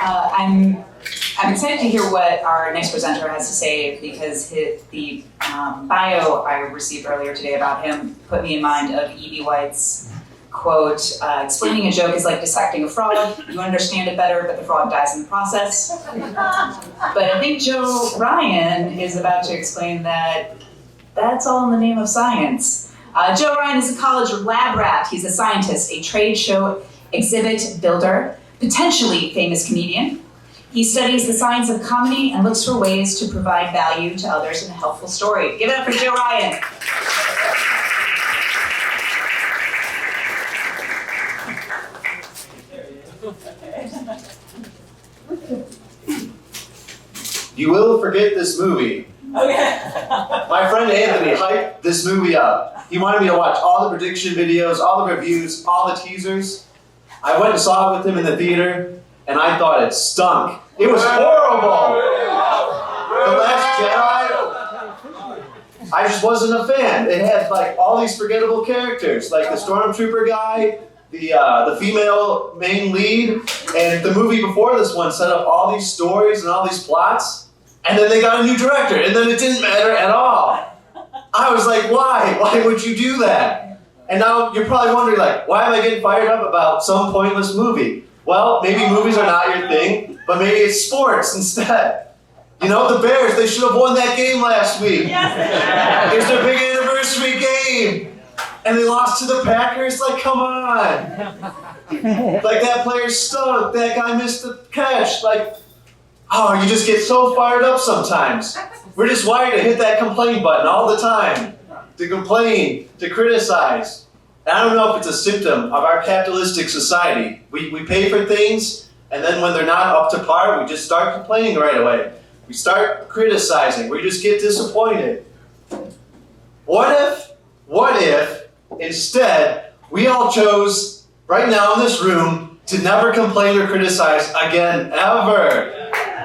I'm excited to hear what our next presenter has to say because the bio I received earlier today about him put me in mind of E.B. White's quote, explaining a joke is like dissecting a frog. You understand it better, but the frog dies in the process. But I think Joe Ryan is about to explain that that's all in the name of science. Joe Ryan is a college lab rat. He's a scientist, a trade show exhibit builder, potentially famous comedian. He studies the science of comedy and looks for ways to provide value to others in a helpful story. Give it up for Joe Ryan. You will forget this movie. Okay. My friend Anthony hyped this movie up. He wanted me to watch all the prediction videos, all the reviews, all the teasers. I went and saw it with him in the theater, and I thought it stunk. It was horrible. The Last Jedi, I just wasn't a fan. It had like all these forgettable characters, like the Stormtrooper guy, the female main lead, and the movie before this one set up all these stories and all these plots, and then they got a new director, and then it didn't matter at all. I was like, why? Why would you do that? And now you're probably wondering, like, why am I getting fired up about some pointless movie? Well, maybe movies are not your thing, but maybe it's sports instead. You know, the Bears, they should have won that game last week. Yes. It's their big anniversary game. And they lost to the Packers? Like, come on. Like, that player stunk. That guy missed the catch. Like, oh, you just get so fired up sometimes. We're just wired to hit that complain button all the time. To complain, to criticize. And I don't know if it's a symptom of our capitalistic society. We pay for things, and then when they're not up to par, we just start complaining right away. We start criticizing. We just get disappointed. What if, instead, we all chose, right now in this room, to never complain or criticize again, ever?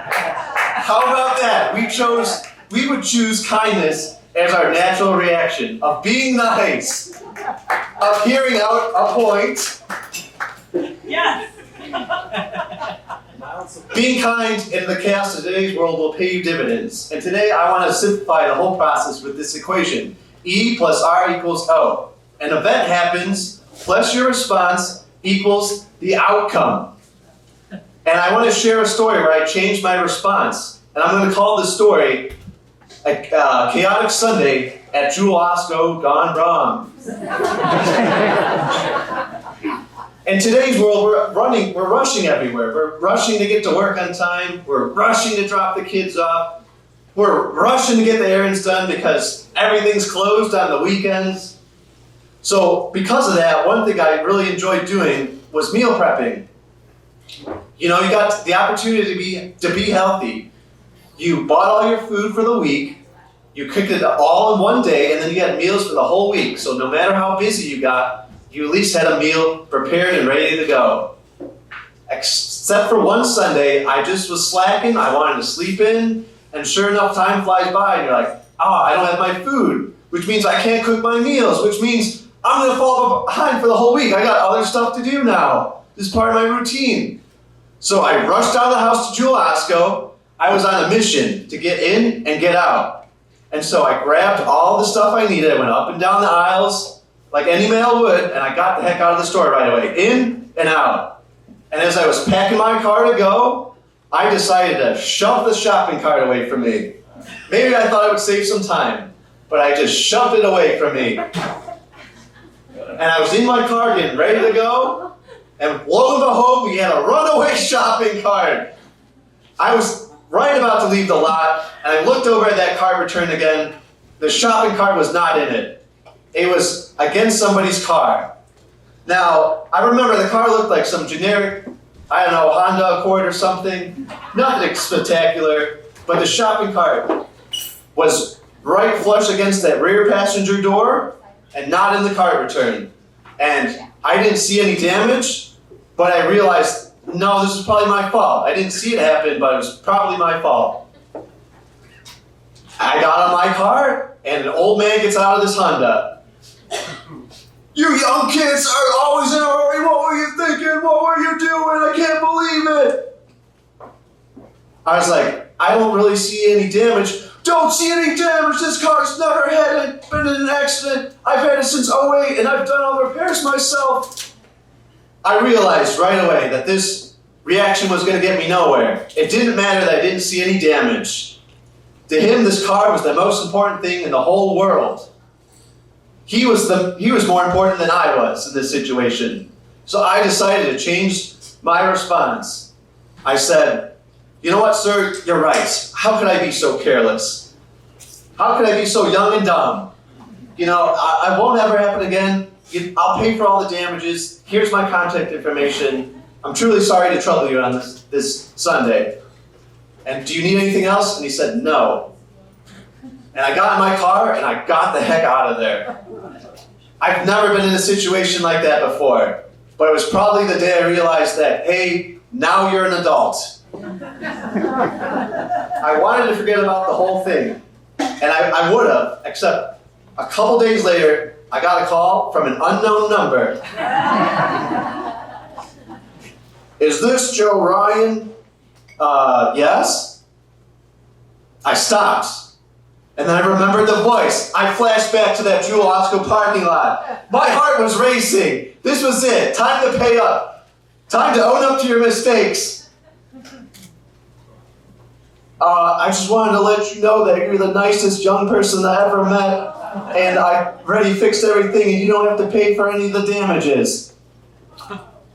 How about that? We would choose kindness as our natural reaction of being nice, of hearing out a point. Yes. Being kind in the chaos of today's world will pay you dividends. And today I want to simplify the whole process with this equation. E plus R equals O. An event happens, plus your response equals the outcome. And I want to share a story where I changed my response. And I'm going to call this story a chaotic Sunday at Jewel Osco gone wrong. In today's world, we're rushing everywhere. We're rushing to get to work on time. We're rushing to drop the kids off. We're rushing to get the errands done because everything's closed on the weekends. So because of that, one thing I really enjoyed doing was meal prepping. You know, you got the opportunity to be healthy. You bought all your food for the week, you cooked it all in one day, and then you had meals for the whole week. So no matter how busy you got, you at least had a meal prepared and ready to go. Except for one Sunday, I just was slacking, I wanted to sleep in, and sure enough, time flies by, and you're like, I don't have my food, which means I can't cook my meals, which means I'm going to fall behind for the whole week. I got other stuff to do now. This is part of my routine. So I rushed out of the house to Jewel Osco. I was on a mission to get in and get out. And so I grabbed all the stuff I needed. I went up and down the aisles like any male would, and I got the heck out of the store right away, in and out. And as I was packing my car to go, I decided to shove the shopping cart away from me. Maybe I thought it would save some time, but I just shoved it away from me. And I was in my car getting ready to go, and lo and behold, we had a runaway shopping cart. I was right about to leave the lot, and I looked over at that cart return again. The shopping cart was not in it. It was against somebody's car. Now, I remember the car looked like some generic, I don't know, Honda Accord or something. Nothing spectacular, but the shopping cart was right flush against that rear passenger door and not in the cart return. And I didn't see any damage, but I realized, no, this is probably my fault. I didn't see it happen, but it was probably my fault. I got on my car, and an old man gets out of this Honda. You young kids are always in a hurry. What were you thinking? What were you doing? I can't believe it. I was like, I don't really see any damage. Don't see any damage. This car's never been in an accident. I've had it since '08 and I've done all the repairs myself. I realized right away that this reaction was going to get me nowhere. It didn't matter that I didn't see any damage. To him, this car was the most important thing in the whole world. He was more important than I was in this situation. So I decided to change my response. I said, you know what, sir? You're right. How could I be so careless? How could I be so young and dumb? You know, I won't ever happen again. I'll pay for all the damages. Here's my contact information. I'm truly sorry to trouble you on this Sunday. And do you need anything else? And he said, no. And I got in my car and I got the heck out of there. I've never been in a situation like that before. But it was probably the day I realized that, hey, now you're an adult. I wanted to forget about the whole thing. And I would have, except a couple days later, I got a call from an unknown number. Is this Joe Ryan? Yes? I stopped. And then I remembered the voice. I flashed back to that Jewel Osco parking lot. My heart was racing. This was it. Time to pay up. Time to own up to your mistakes. I just wanted to let you know that you're the nicest young person I ever met. And I already fixed everything and you don't have to pay for any of the damages.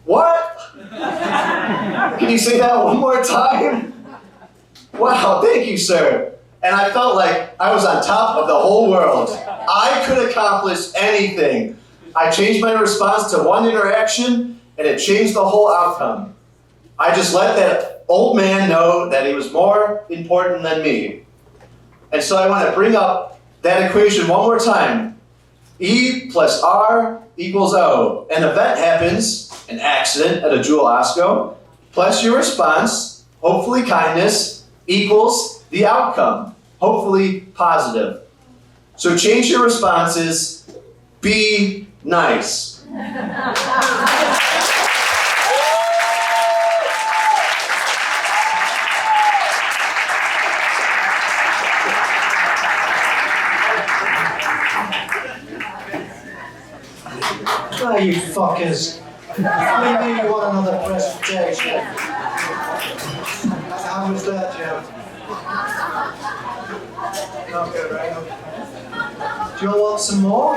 What? Can you say that one more time? Wow, thank you, sir. And I felt like I was on top of the whole world. I could accomplish anything. I changed my response to one interaction, and it changed the whole outcome. I just let that old man know that he was more important than me. And so I want to bring up that equation one more time. E plus R equals O. An event happens, an accident at a Jewel Osco, plus your response, hopefully kindness, equals the outcome, hopefully positive. So change your responses, be nice. Oh, you fuckers. We knew you want another presentation. How was that, Joe? Not good, right? Do you all want some more?